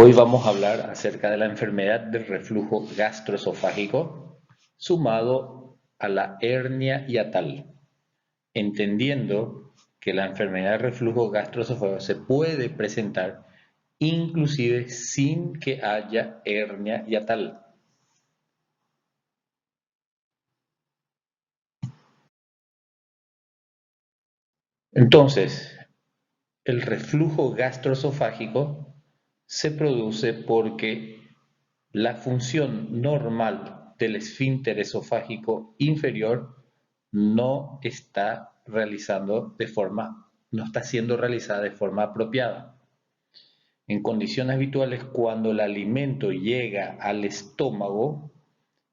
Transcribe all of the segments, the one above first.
Hoy vamos a hablar acerca de la enfermedad del reflujo gastroesofágico sumado a la hernia hiatal, entendiendo que la enfermedad del reflujo gastroesofágico se puede presentar inclusive sin que haya hernia hiatal. Entonces, el reflujo gastroesofágico se produce porque la función normal del esfínter esofágico inferior no está no está siendo realizada de forma apropiada. En condiciones habituales, cuando el alimento llega al estómago,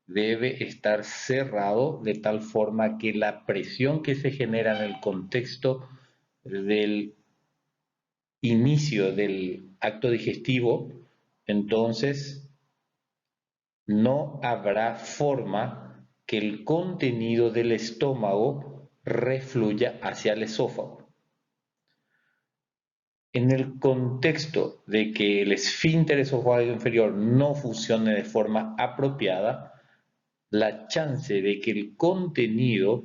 debe estar cerrado de tal forma que la presión que se genera en el contexto del inicio del acto digestivo, entonces no habrá forma que el contenido del estómago refluya hacia el esófago. En el contexto de que el esfínter esofágico inferior no funcione de forma apropiada, la chance de que el contenido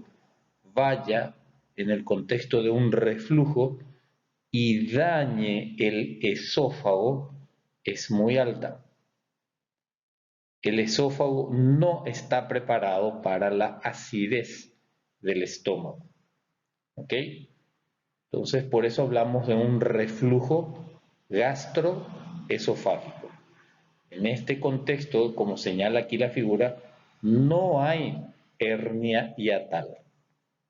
vaya en el contexto de un reflujo y dañe el esófago es muy alta. El esófago no está preparado para la acidez del estómago. ¿Ok? Entonces, por eso hablamos de un reflujo gastroesofágico. En este contexto, como señala aquí la figura, no hay hernia hiatal.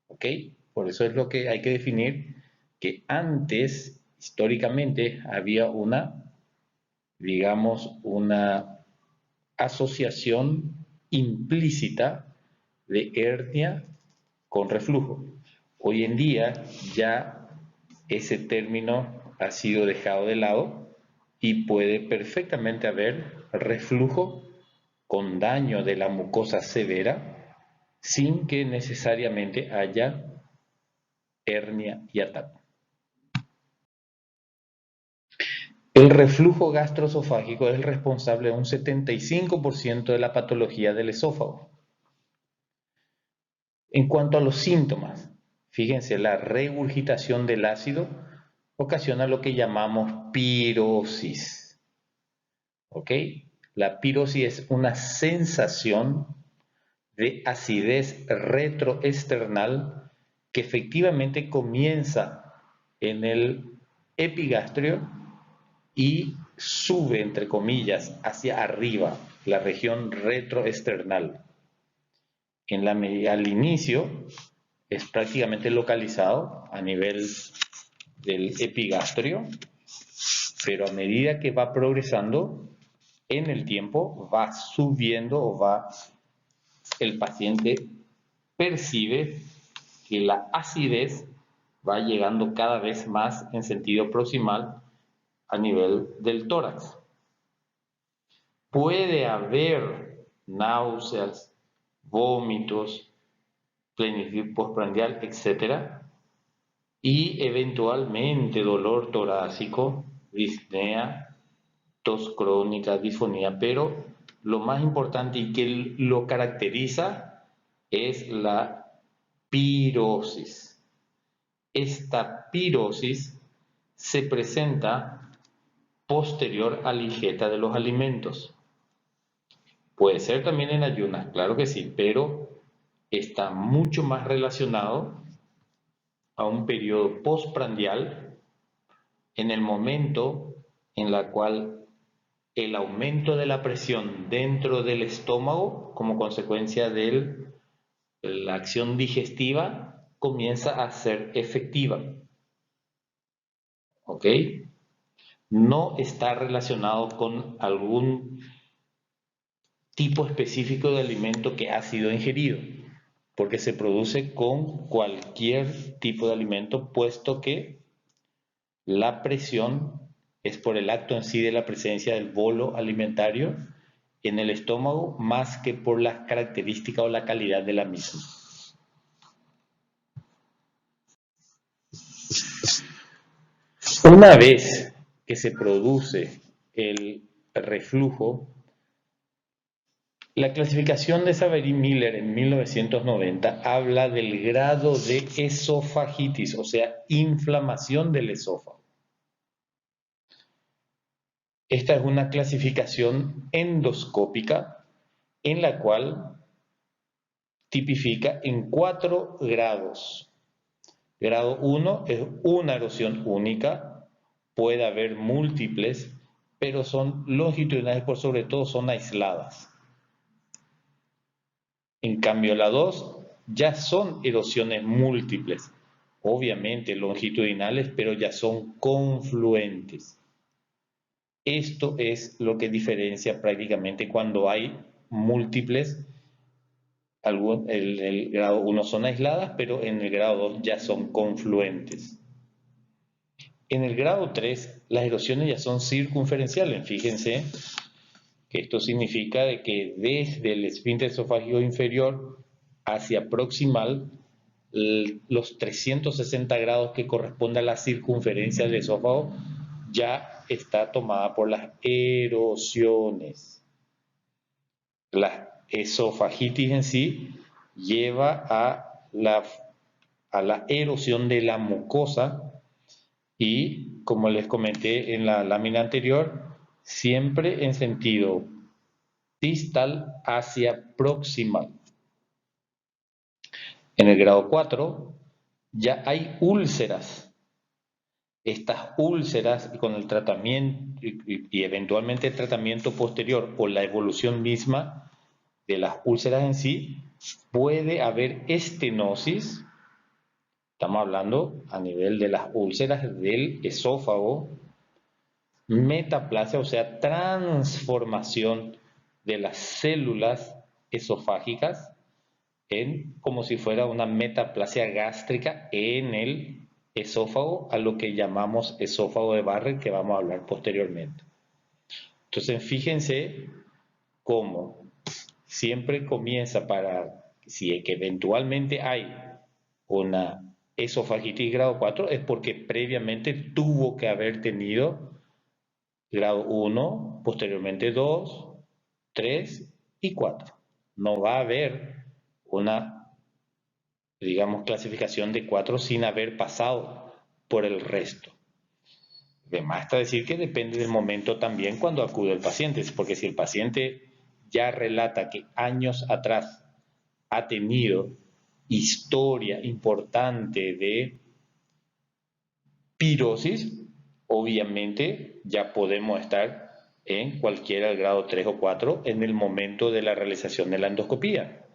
¿Ok? Por eso es lo que hay que definir que antes, históricamente, había digamos, una asociación implícita de hernia con reflujo. Hoy en día ya ese término ha sido dejado de lado y puede perfectamente haber reflujo con daño de la mucosa severa sin que necesariamente haya hernia hiatal. El reflujo gastroesofágico es el responsable de un 75% de la patología del esófago. En cuanto a los síntomas, fíjense, la regurgitación del ácido ocasiona lo que llamamos pirosis. ¿Ok? La pirosis es una sensación de acidez retroesternal que efectivamente comienza en el epigastrio y sube, entre comillas, hacia arriba, la región retroesternal. Al inicio es prácticamente localizado a nivel del epigastrio, pero a medida que va progresando en el tiempo, va subiendo el paciente percibe que la acidez va llegando cada vez más en sentido proximal a nivel del tórax. Puede haber náuseas, vómitos, plenitud postprandial, etc. Y eventualmente dolor torácico, disnea, tos crónica, disfonía, pero lo más importante y que lo caracteriza es la pirosis. Esta pirosis se presenta posterior a la ingesta de los alimentos. Puede ser también en ayunas, claro que sí, pero está mucho más relacionado a un periodo postprandial en el momento en el cual el aumento de la presión dentro del estómago como consecuencia de la acción digestiva comienza a ser efectiva. ¿Ok? No está relacionado con algún tipo específico de alimento que ha sido ingerido, porque se produce con cualquier tipo de alimento, puesto que la presión es por el acto en sí de la presencia del bolo alimentario en el estómago, más que por las características o la calidad de la misma. Una vez que se produce el reflujo, la clasificación de Saverin-Miller en 1990 habla del grado de esofagitis, o sea, inflamación del esófago. Esta es una clasificación endoscópica en la cual tipifica en 4 grados. Grado 1 es una erosión única, puede haber múltiples, pero son longitudinales, por sobre todo son aisladas. En cambio, la 2 ya son erosiones múltiples, obviamente longitudinales, pero ya son confluentes. Esto es lo que diferencia prácticamente cuando hay múltiples. El grado 1 son aisladas, pero en el grado 2 ya son confluentes. En el grado 3, las erosiones ya son circunferenciales. Fíjense que esto significa de que desde el esfínter esofágico inferior hacia proximal, los 360 grados que corresponde a la circunferencia del esófago ya está tomada por las erosiones. La esofagitis en sí lleva a la erosión de la mucosa y, como les comenté en la lámina anterior, siempre en sentido distal hacia proximal. En el grado 4 ya hay úlceras. Estas úlceras, con el tratamiento y eventualmente el tratamiento posterior o la evolución misma de las úlceras en sí, puede haber estenosis. Estamos hablando a nivel de las úlceras del esófago, metaplasia, o sea, transformación de las células esofágicas en como si fuera una metaplasia gástrica en el esófago, a lo que llamamos esófago de Barrett, que vamos a hablar posteriormente. Entonces, fíjense cómo siempre comienza si es que eventualmente hay una esofagitis grado 4, es porque previamente tuvo que haber tenido grado 1, posteriormente 2, 3 y 4. No va a haber una, digamos, clasificación de 4 sin haber pasado por el resto. Además está decir que depende del momento también cuando acude el paciente, porque si el paciente ya relata que años atrás ha tenido historia importante de pirosis, obviamente ya podemos estar en cualquiera del grado 3 o 4 en el momento de la realización de la endoscopía.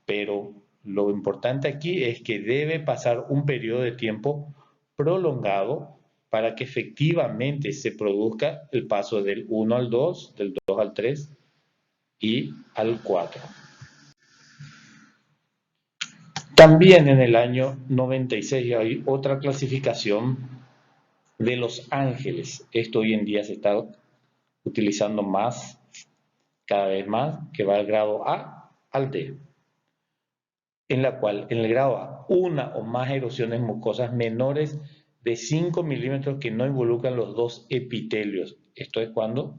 Pero lo importante aquí es que debe pasar un periodo de tiempo prolongado para que efectivamente se produzca el paso del 1 al 2, del 2 al 3 y al 4. También en el año 96 hay otra clasificación de los ángeles. Esto hoy en día se está utilizando más, cada vez más, que va del grado A al D, en la cual en el grado A, una o más erosiones mucosas menores de 5 milímetros que no involucran los dos epitelios. Esto es cuando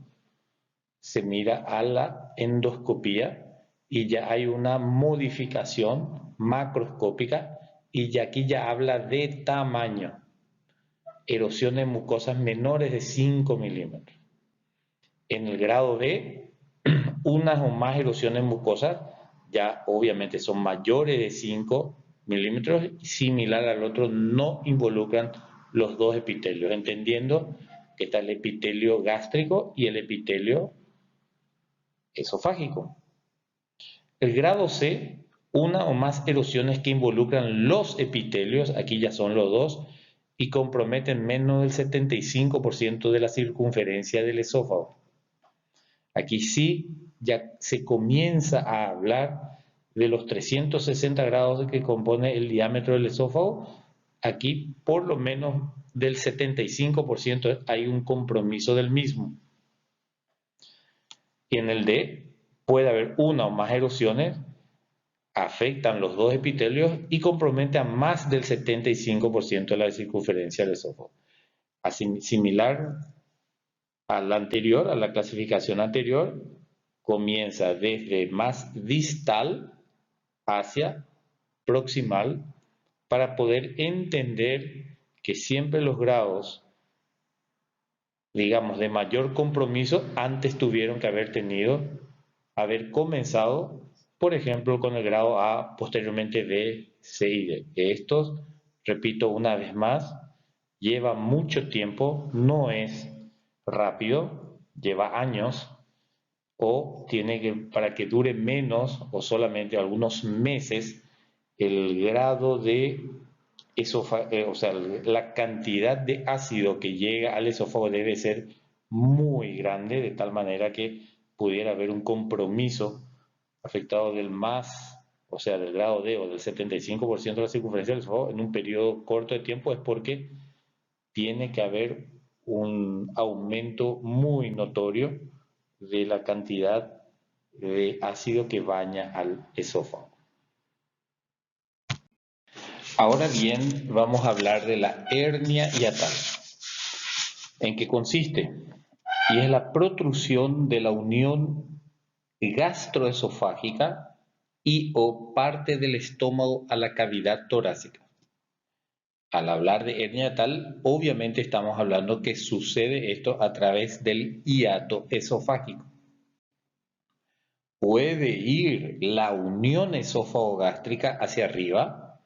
se mira a la endoscopía y ya hay una modificación macroscópica y ya aquí ya habla de tamaño. Erosiones mucosas menores de 5 milímetros. En el grado B, unas o más erosiones mucosas ya obviamente son mayores de 5 milímetros, similar al otro, no involucran los dos epitelios, entendiendo que está el epitelio gástrico y el epitelio esofágico. El grado C, una o más erosiones que involucran los epitelios, aquí ya son los dos, y comprometen menos del 75% de la circunferencia del esófago. Aquí sí ya se comienza a hablar de los 360 grados que compone el diámetro del esófago. Aquí por lo menos del 75% hay un compromiso del mismo. Y en el D puede haber una o más erosiones, afectan los dos epitelios y comprometen a más del 75% de la circunferencia del esófago. Así, similar la anterior, a la clasificación anterior, comienza desde más distal hacia proximal para poder entender que siempre los grados, digamos, de mayor compromiso antes tuvieron que haber comenzado, por ejemplo, con el grado A, posteriormente B, C y D. Estos, repito una vez más, lleva mucho tiempo, no es rápido, lleva años, o tiene que, para que dure menos o solamente algunos meses, el grado de o sea, la cantidad de ácido que llega al esófago debe ser muy grande, de tal manera que pudiera haber un compromiso afectado del más, o sea, del grado D o del 75% de la circunferencia del esófago en un periodo corto de tiempo, es porque tiene que haber un aumento muy notorio de la cantidad de ácido que baña al esófago. Ahora bien, vamos a hablar de la hernia hiatal. ¿En qué consiste? Y es la protrusión de la unión gastroesofágica y o parte del estómago a la cavidad torácica. Al hablar de hernia hiatal, obviamente estamos hablando que sucede esto a través del hiato esofágico. Puede ir la unión esófago-gástrica hacia arriba,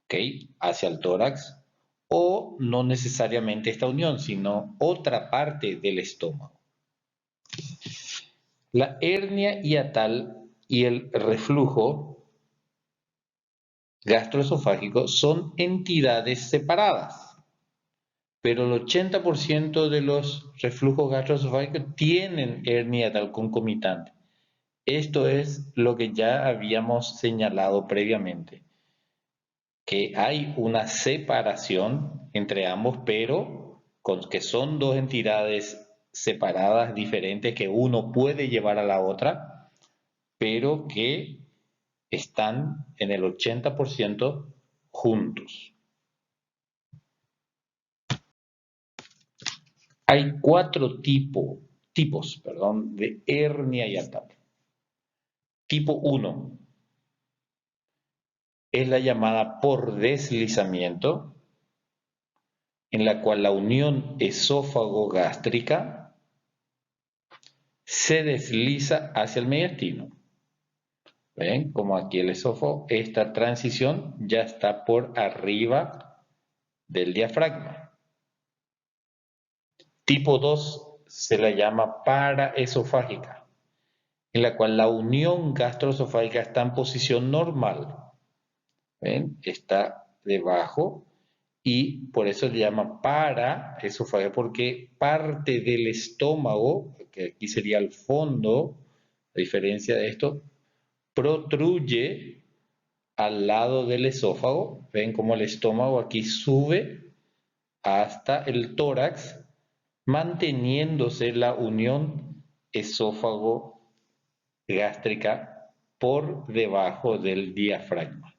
¿ok? Hacia el tórax, o no necesariamente esta unión, sino otra parte del estómago. La hernia hiatal y el reflujo gastroesofágico son entidades separadas, pero el 80% de los reflujos gastroesofágicos tienen hernia hiatal concomitante. Esto es lo que ya habíamos señalado previamente, que hay una separación entre ambos, pero que son dos entidades separadas, diferentes, que uno puede llevar a la otra, pero que están en el 80% juntos. Hay cuatro tipos de hernia hiatal. Tipo 1 es la llamada por deslizamiento, en la cual la unión esófago-gástrica se desliza hacia el mediastino. ¿Ven? Como aquí el esófago, esta transición ya está por arriba del diafragma. Tipo 2 se la llama paraesofágica, en la cual la unión gastroesofágica está en posición normal. ¿Ven? Está debajo y por eso se llama paraesofágica, porque parte del estómago, que aquí sería el fondo, a diferencia de esto, protruye al lado del esófago. Ven como el estómago aquí sube hasta el tórax, manteniéndose la unión esófago-gástrica por debajo del diafragma.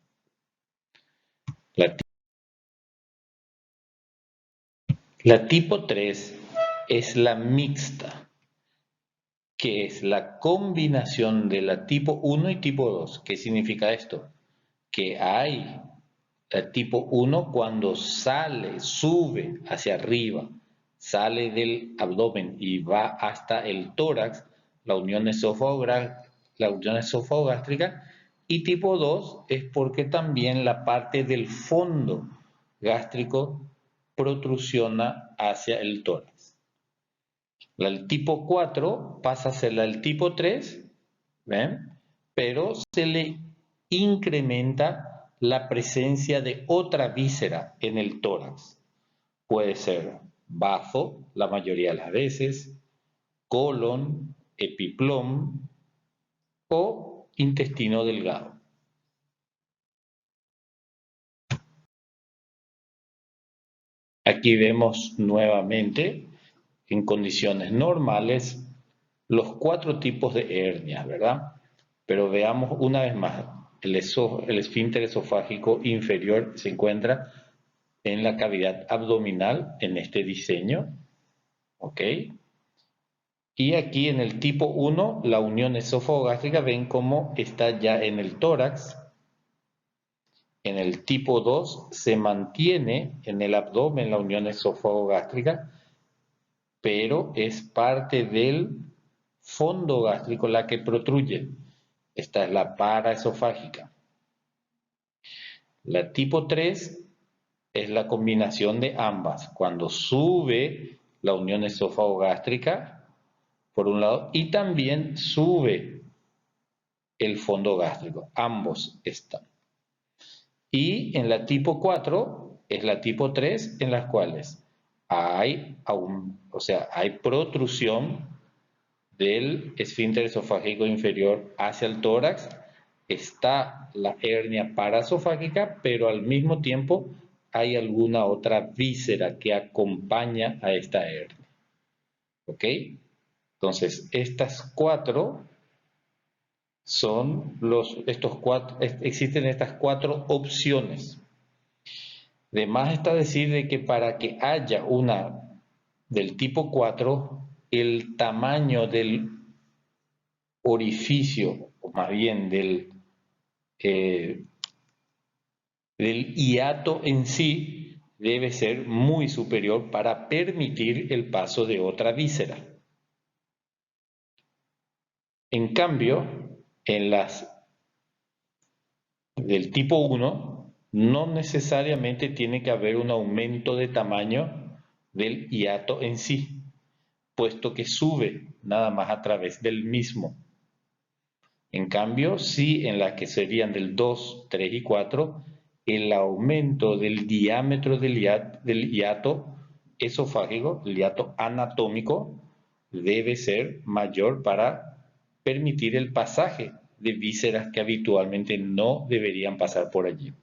La tipo 3 es la mixta, que es la combinación de la tipo 1 y tipo 2. ¿Qué significa esto? Que hay el tipo 1 cuando sube hacia arriba, sale del abdomen y va hasta el tórax, la unión esófago-gástrica, y tipo 2 es porque también la parte del fondo gástrico protrusiona hacia el tórax. El tipo 4 pasa a ser el tipo 3, ¿ven? Pero se le incrementa la presencia de otra víscera en el tórax. Puede ser bazo, la mayoría de las veces, colon, epiplom o intestino delgado. Aquí vemos nuevamente, en condiciones normales, los cuatro tipos de hernias, ¿verdad? Pero veamos una vez más, el esfínter esofágico inferior se encuentra en la cavidad abdominal en este diseño. ¿Ok? Y aquí en el tipo 1, la unión esófago-gástrica, ven cómo está ya en el tórax. En el tipo 2 se mantiene en el abdomen la unión esófago-gástrica, pero es parte del fondo gástrico la que protruye. Esta es la paraesofágica. La tipo 3 es la combinación de ambas, cuando sube la unión esófago-gástrica, por un lado, y también sube el fondo gástrico, ambos están. Y en la tipo 4 es la tipo 3 en las cuales hay, hay protrusión del esfínter esofágico inferior hacia el tórax, está la hernia paraesofágica, pero al mismo tiempo hay alguna otra víscera que acompaña a esta hernia. ¿Ok? Entonces, estas cuatro son existen estas cuatro opciones. De más está decir de que para que haya una del tipo 4, el tamaño del orificio, o más bien del hiato en sí, debe ser muy superior para permitir el paso de otra víscera. En cambio, en las del tipo 1, no necesariamente tiene que haber un aumento de tamaño del hiato en sí, puesto que sube nada más a través del mismo. En cambio, sí en las que serían del 2, 3 y 4, el aumento del diámetro del hiato esofágico, el hiato anatómico, debe ser mayor para permitir el pasaje de vísceras que habitualmente no deberían pasar por allí.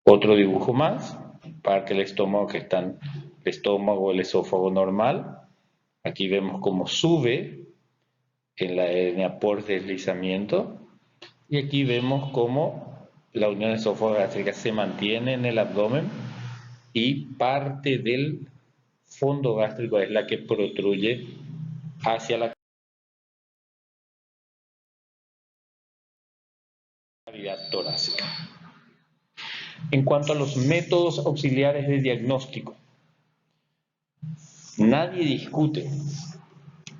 Otro dibujo más, parte del estómago que están el estómago, el esófago normal. Aquí vemos cómo sube en la hernia por deslizamiento. Y aquí vemos cómo la unión esófago-gástrica se mantiene en el abdomen y parte del fondo gástrico es la que protruye hacia la cavidad torácica. En cuanto a los métodos auxiliares de diagnóstico, nadie discute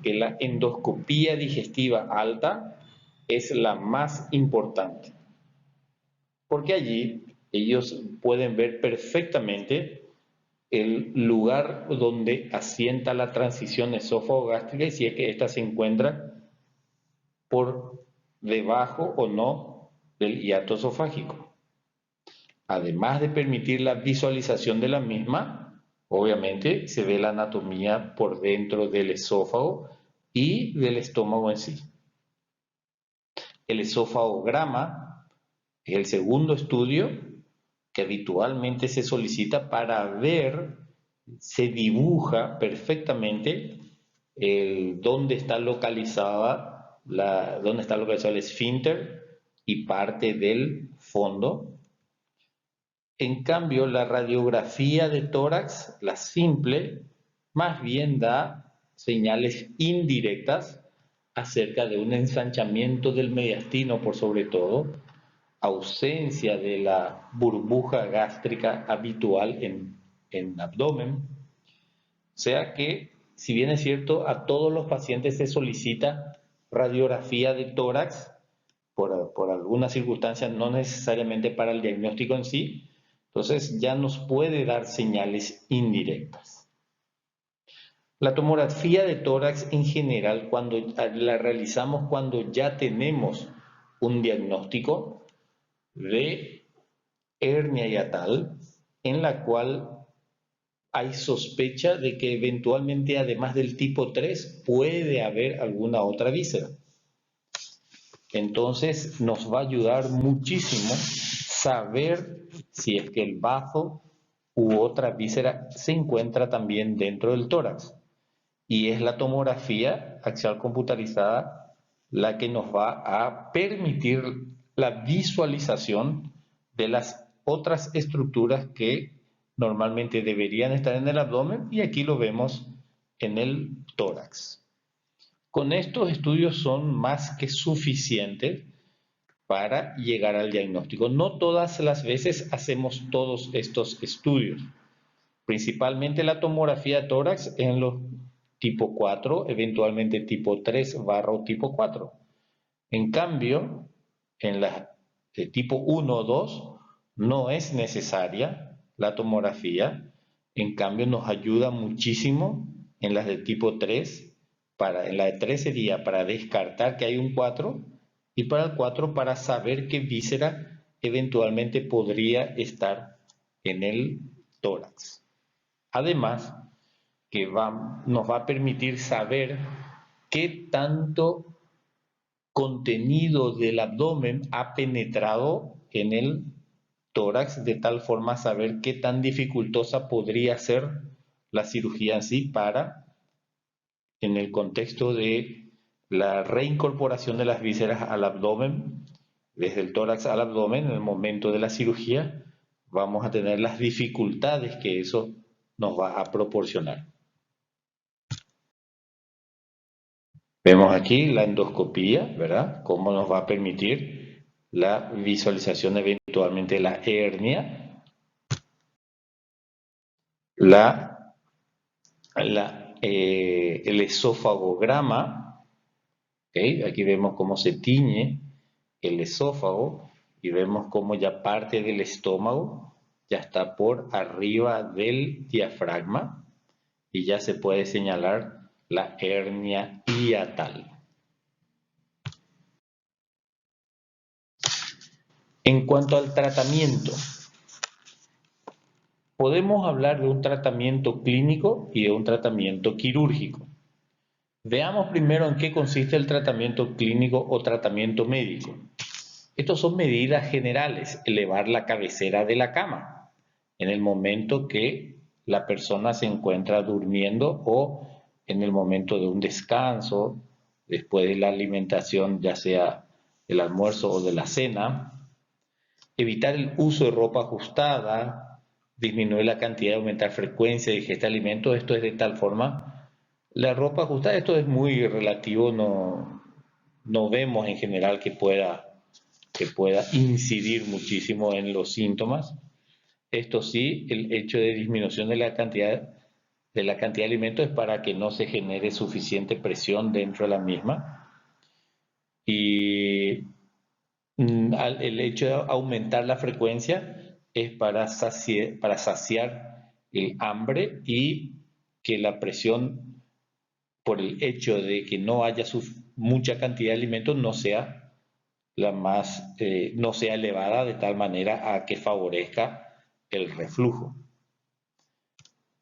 que la endoscopía digestiva alta es la más importante, porque allí ellos pueden ver perfectamente el lugar donde asienta la transición esófago-gástrica y si es que ésta se encuentra por debajo o no del hiato esofágico. Además de permitir la visualización de la misma, obviamente se ve la anatomía por dentro del esófago y del estómago en sí. El esofagograma es el segundo estudio que habitualmente se solicita para ver, se dibuja perfectamente dónde está localizada el esfínter y parte del fondo. En cambio, la radiografía de tórax, la simple, más bien da señales indirectas acerca de un ensanchamiento del mediastino por sobre todo, ausencia de la burbuja gástrica habitual en abdomen. O sea que, si bien es cierto, a todos los pacientes se solicita radiografía de tórax, por algunas circunstancias, no necesariamente para el diagnóstico en sí, entonces ya nos puede dar señales indirectas. La tomografía de tórax en general, cuando la realizamos cuando ya tenemos un diagnóstico de hernia hiatal, en la cual hay sospecha de que eventualmente, además del tipo 3, puede haber alguna otra víscera. Entonces nos va a ayudar muchísimo saber si es que el bazo u otra víscera se encuentra también dentro del tórax. Y es la tomografía axial computarizada la que nos va a permitir la visualización de las otras estructuras que normalmente deberían estar en el abdomen y aquí lo vemos en el tórax. Con estos estudios son más que suficientes para llegar al diagnóstico. No todas las veces hacemos todos estos estudios. Principalmente la tomografía de tórax en los tipo 4, eventualmente tipo 3 barra tipo 4. En cambio, en las de tipo 1 o 2 no es necesaria la tomografía. En cambio, nos ayuda muchísimo en las de tipo 3. En la de 3 sería para descartar que hay un 4 y para el 4 para saber qué víscera eventualmente podría estar en el tórax. Además, que nos va a permitir saber qué tanto contenido del abdomen ha penetrado en el tórax, de tal forma saber qué tan dificultosa podría ser la cirugía en sí en el contexto de la reincorporación de las vísceras al abdomen, desde el tórax al abdomen, en el momento de la cirugía, vamos a tener las dificultades que eso nos va a proporcionar. Vemos aquí la endoscopía, ¿verdad? Cómo nos va a permitir la visualización eventualmente de la hernia, el esófagograma, ¿okay? Aquí vemos cómo se tiñe el esófago y vemos cómo ya parte del estómago ya está por arriba del diafragma y ya se puede señalar la hernia hiatal. En cuanto al tratamiento, podemos hablar de un tratamiento clínico y de un tratamiento quirúrgico. Veamos primero en qué consiste el tratamiento clínico o tratamiento médico. Estos son medidas generales, elevar la cabecera de la cama en el momento que la persona se encuentra durmiendo o en el momento de un descanso, después de la alimentación, ya sea el almuerzo o de la cena. Evitar el uso de ropa ajustada, disminuir la cantidad, aumentar frecuencia de ingesta de alimentos. Esto es de tal forma, la ropa ajustada, esto es muy relativo, no vemos en general que pueda incidir muchísimo en los síntomas. Esto sí, el hecho de disminución de la cantidad de alimentos es para que no se genere suficiente presión dentro de la misma. Y el hecho de aumentar la frecuencia es para saciar el hambre y que la presión por el hecho de que no haya mucha cantidad de alimentos no sea no sea elevada de tal manera a que favorezca el reflujo.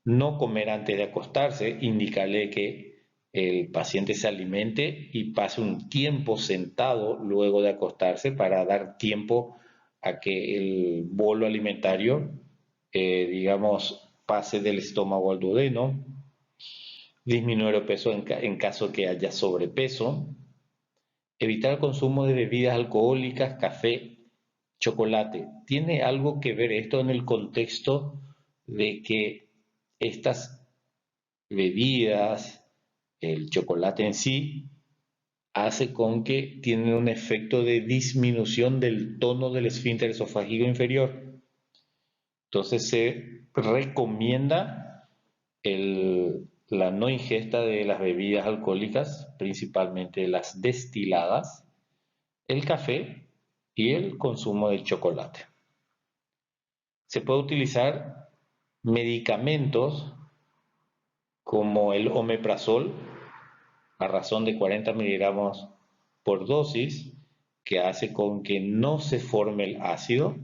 No comer antes de acostarse, indicarle que el paciente se alimente y pase un tiempo sentado luego de acostarse para dar tiempo a que el bolo alimentario, digamos, pase del estómago al duodeno. Disminuir el peso en caso que haya sobrepeso. Evitar el consumo de bebidas alcohólicas, café, chocolate. ¿Tiene algo que ver esto en el contexto de que estas bebidas, el chocolate en sí, hace con que tienen un efecto de disminución del tono del esfínter esofágico inferior? Entonces se recomienda la no ingesta de las bebidas alcohólicas, principalmente las destiladas, el café y el consumo de chocolate. Se puede utilizar medicamentos como el omeprazol, a razón de 40 miligramos por dosis, que hace con que no se forme el ácido.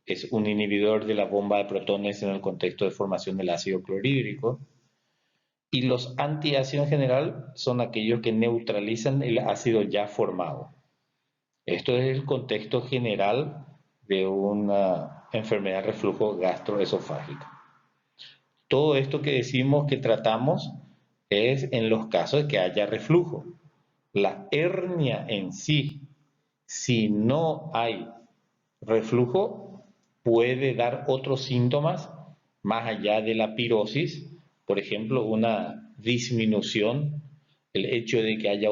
Es un inhibidor de la bomba de protones en el contexto de formación del ácido clorhídrico. Y los antiácidos en general son aquellos que neutralizan el ácido ya formado. Esto es el contexto general de una enfermedad de reflujo gastroesofágico. Todo esto que decimos que tratamos es en los casos de que haya reflujo. La hernia en sí, si no hay reflujo, puede dar otros síntomas más allá de la pirosis, por ejemplo, una disminución, el hecho de que haya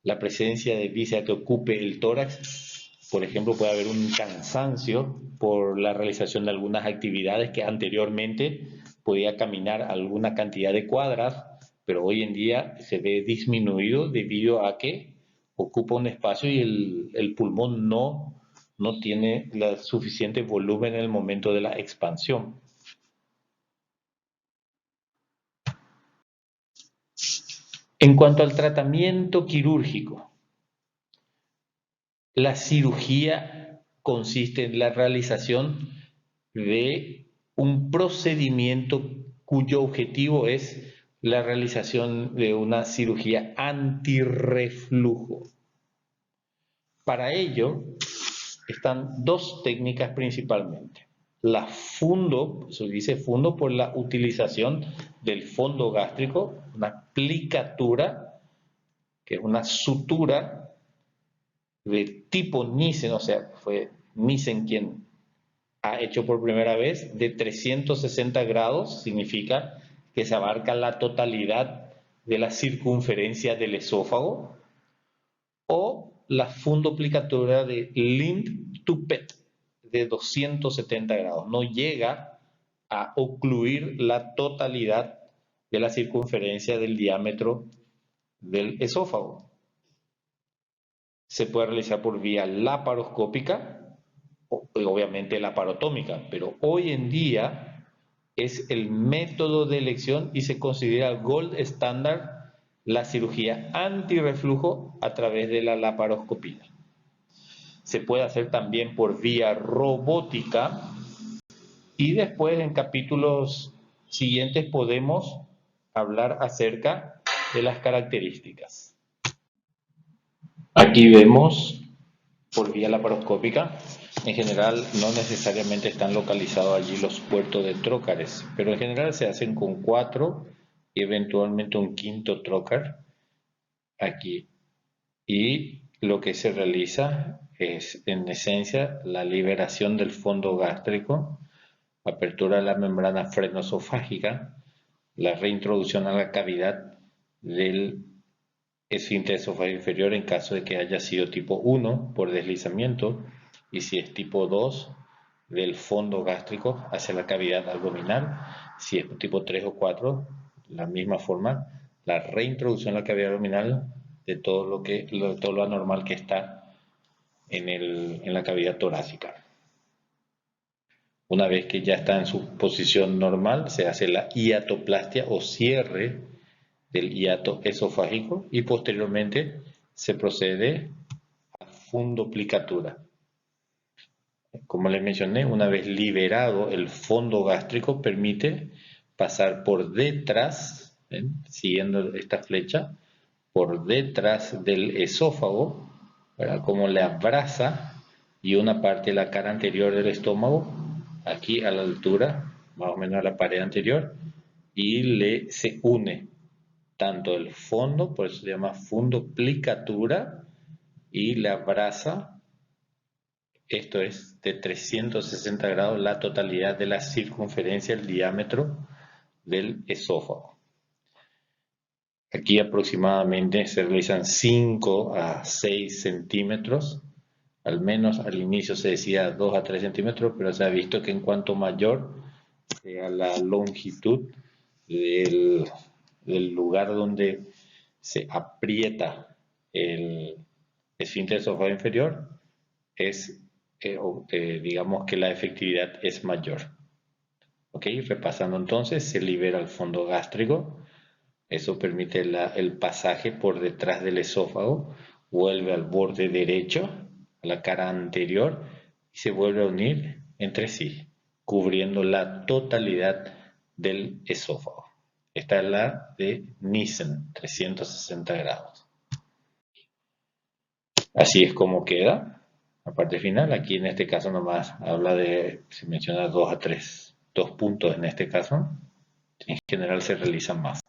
la presencia de víscera que ocupe el tórax, por ejemplo, puede haber un cansancio por la realización de algunas actividades que anteriormente podía caminar alguna cantidad de cuadras, pero hoy en día se ve disminuido debido a que ocupa un espacio y el pulmón no tiene el suficiente volumen en el momento de la expansión. En cuanto al tratamiento quirúrgico, la cirugía consiste en la realización de un procedimiento cuyo objetivo es la realización de una cirugía antirreflujo. Para ello están dos técnicas principalmente. La fundo, se dice fundo por la utilización del fondo gástrico, una plicatura, que es una sutura de tipo Nissen, o sea, fue Nissen quien ha hecho por primera vez, de 360 grados, significa que se abarca la totalidad de la circunferencia del esófago, o la fundoplicatura de Lind-Tupet de 270 grados. No llega a ocluir la totalidad de la circunferencia del diámetro del esófago. Se puede realizar por vía laparoscópica, obviamente laparotómica, pero hoy en día es el método de elección y se considera el gold estándar la cirugía antirreflujo a través de la laparoscopía. Se puede hacer también por vía robótica y después en capítulos siguientes podemos hablar acerca de las características. Aquí vemos por vía laparoscópica. En general no necesariamente están localizados allí los puertos de trócares, pero en general se hacen con 4 y eventualmente un quinto trócar aquí. Y lo que se realiza es en esencia la liberación del fondo gástrico, apertura de la membrana frenoesofágica, la reintroducción a la cavidad del esfínter esofágico inferior en caso de que haya sido tipo 1 por deslizamiento, y si es tipo 2 del fondo gástrico hacia la cavidad abdominal. Si es tipo 3 o 4, la misma forma, la reintroducción a la cavidad abdominal de todo lo anormal que está en la cavidad torácica. Una vez que ya está en su posición normal, se hace la hiatoplastia o cierre del hiato esofágico y posteriormente se procede a fundoplicatura. Como les mencioné, una vez liberado el fondo gástrico, permite pasar por detrás, ¿ven? Siguiendo esta flecha, por detrás del esófago, ¿verdad? Como le abraza, y una parte de la cara anterior del estómago, aquí a la altura, más o menos a la pared anterior, y se une tanto el fondo, por eso se llama fundoplicatura, y le abraza, esto es de 360 grados, la totalidad de la circunferencia, el diámetro del esófago. Aquí aproximadamente se realizan 5 a 6 centímetros, al menos al inicio se decía 2 a 3 centímetros, pero se ha visto que en cuanto mayor sea la longitud del lugar donde se aprieta el esfínter esofágico inferior, digamos que la efectividad es mayor. Ok, repasando entonces, se libera el fondo gástrico, eso permite el pasaje por detrás del esófago, vuelve al borde derecho, a la cara anterior, y se vuelve a unir entre sí, cubriendo la totalidad del esófago. Esta es la de Nissen, 360 grados. Así es como queda la parte final. Aquí en este caso nomás habla se menciona 2 a 3, 2 puntos en este caso. En general se realizan más.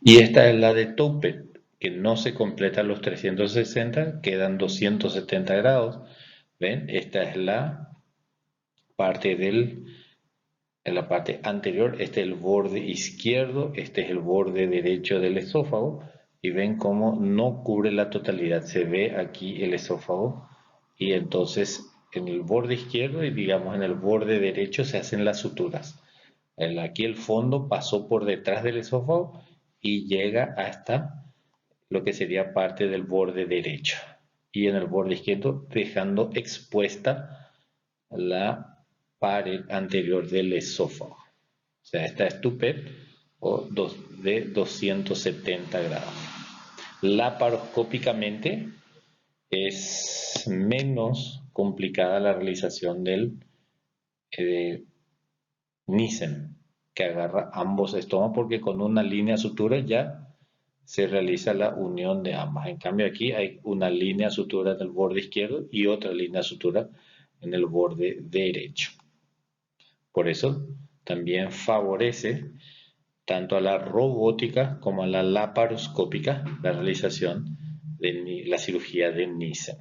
Y esta es la de Toupet, que no se completa los 360, quedan 270 grados. ¿Ven? Esta es la parte del en la parte anterior. Este es el borde izquierdo, este es el borde derecho del esófago, y ven cómo no cubre la totalidad. Se ve aquí el esófago, y entonces en el borde izquierdo y digamos en el borde derecho se hacen las suturas. Aquí el fondo pasó por detrás del esófago y llega hasta lo que sería parte del borde derecho, y en el borde izquierdo dejando expuesta la pared anterior del esófago. O sea, esta es tu PET de 270 grados. Laparoscópicamente es menos complicada la realización del Nissen, que agarra ambos estómagos, porque con una línea sutura ya se realiza la unión de ambas. En cambio aquí hay una línea sutura en el borde izquierdo y otra línea sutura en el borde derecho. Por eso también favorece tanto a la robótica como a la laparoscópica la realización de la cirugía de Nissen.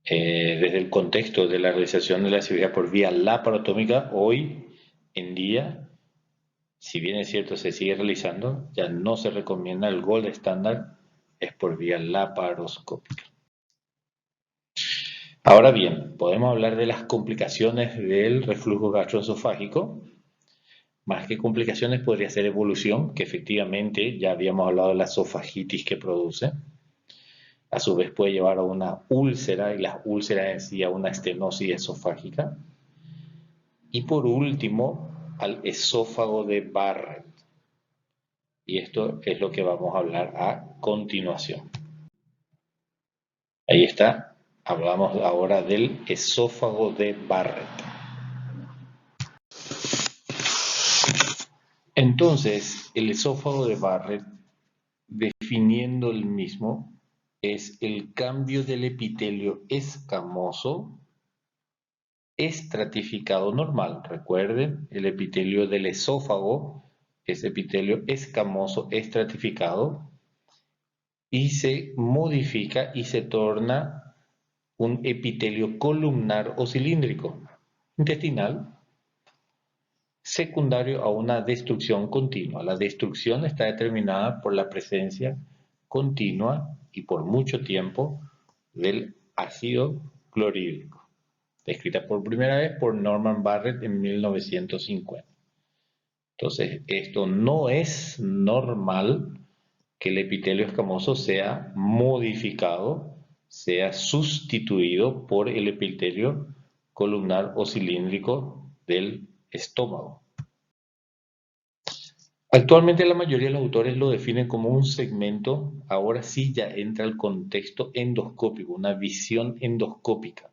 Desde el contexto de la realización de la cirugía por vía laparotómica, hoy en día, si bien es cierto se sigue realizando, ya no se recomienda, el gold estándar es por vía laparoscópica. Ahora bien, podemos hablar de las complicaciones del reflujo gastroesofágico. Más que complicaciones podría ser evolución, que efectivamente ya habíamos hablado de la esofagitis que produce. A su vez puede llevar a una úlcera, y las úlceras en sí a una estenosis esofágica. Y por último, al esófago de Barrett. Y esto es lo que vamos a hablar a continuación. Ahí está, hablamos ahora del esófago de Barrett. Entonces, el esófago de Barrett, definiendo el mismo, es el cambio del epitelio escamoso estratificado normal. Recuerden, el epitelio del esófago es epitelio escamoso estratificado y se modifica y se torna un epitelio columnar o cilíndrico intestinal secundario a una destrucción continua. La destrucción está determinada por la presencia continua y por mucho tiempo del ácido clorhídrico, descrita por primera vez por Norman Barrett en 1950. Entonces, esto no es normal que el epitelio escamoso sea modificado, sea sustituido por el epitelio columnar o cilíndrico del estómago. Actualmente la mayoría de los autores lo definen como un segmento, ahora sí ya entra el contexto endoscópico, una visión endoscópica,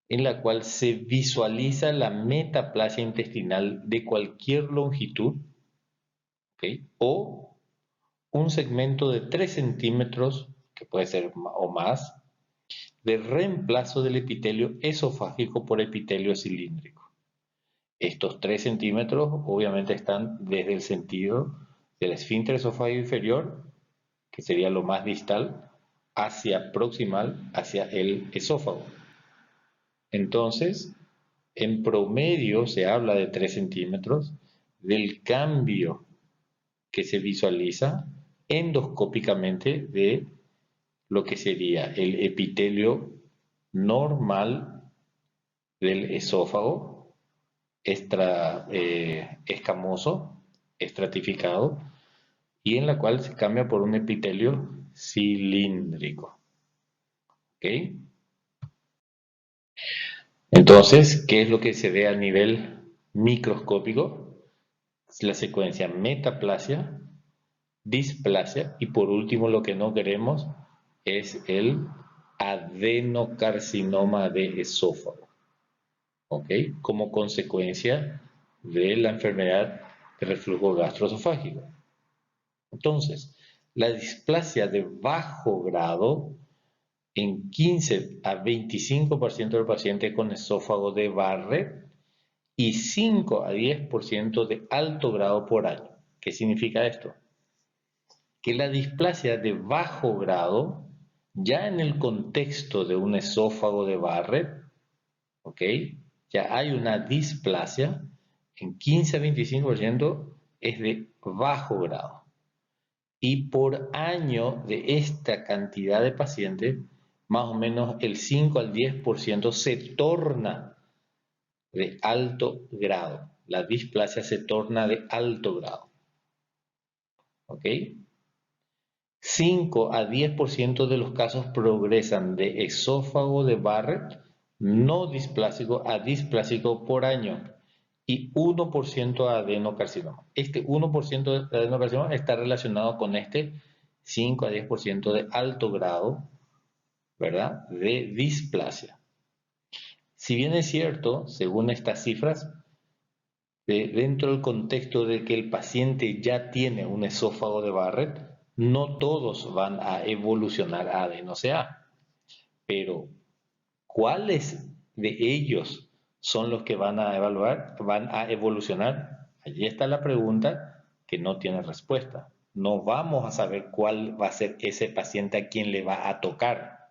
en la cual se visualiza la metaplasia intestinal de cualquier longitud, ¿okay? O un segmento de 3 centímetros, que puede ser o más, de reemplazo del epitelio esofágico por epitelio cilíndrico. Estos 3 centímetros obviamente están desde el sentido del esfínter esofágico inferior, que sería lo más distal, hacia proximal, hacia el esófago. Entonces, en promedio se habla de 3 centímetros del cambio que se visualiza endoscópicamente de lo que sería el epitelio normal del esófago, escamoso, estratificado, y en la cual se cambia por un epitelio cilíndrico. ¿Ok? Entonces, ¿qué es lo que se ve a nivel microscópico? La secuencia metaplasia, displasia, y por último lo que no queremos es el adenocarcinoma de esófago, ¿ok? Como consecuencia de la enfermedad de reflujo gastroesofágico. Entonces, la displasia de bajo grado en 15 a 25% del paciente con esófago de Barrett y 5 a 10% de alto grado por año. ¿Qué significa esto? Que la displasia de bajo grado, ya en el contexto de un esófago de Barrett, ¿ok? ya hay una displasia, en 15 a 25% es de bajo grado. Y por año de esta cantidad de pacientes, más o menos el 5 al 10% se torna de alto grado. La displasia se torna de alto grado. ¿Ok? 5 a 10% de los casos progresan de esófago de Barrett no displásico a displásico por año y 1% a adenocarcinoma. Este 1% de adenocarcinoma está relacionado con este 5 a 10% de alto grado, ¿verdad?, de displasia. Si bien es cierto, según estas cifras, dentro del contexto de que el paciente ya tiene un esófago de Barrett, no todos van a evolucionar a adeno-CA, pero ¿cuáles de ellos son los que van a evolucionar? Allí está la pregunta que no tiene respuesta. No vamos a saber cuál va a ser ese paciente a quien le va a tocar.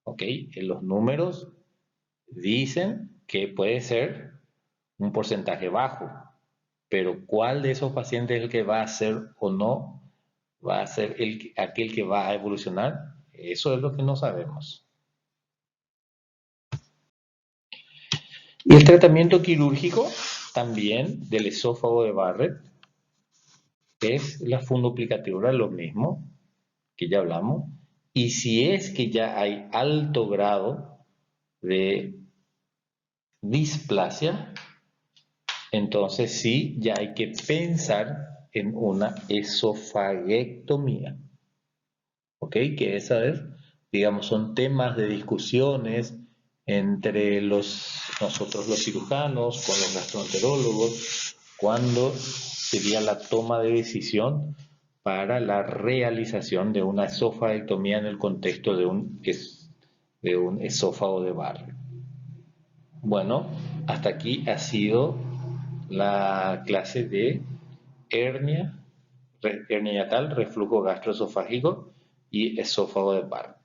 ¿Ok? Los números dicen que puede ser un porcentaje bajo, pero ¿cuál de esos pacientes es el que va a ser o no va a ser aquel que va a evolucionar? Eso es lo que no sabemos. Y el tratamiento quirúrgico también del esófago de Barrett es la fundoplicatura, lo mismo que ya hablamos. Y si es que ya hay alto grado de displasia, entonces sí, ya hay que pensar en una esofaguectomía. ¿Ok? Que esa es, digamos, son temas de discusiones entre nosotros los cirujanos, con los gastroenterólogos, cuando sería la toma de decisión para la realización de una esofaguectomía en el contexto de un esófago de Barrett. Bueno, hasta aquí ha sido la clase de hernia hiatal, reflujo gastroesofágico y esófago de Barrett.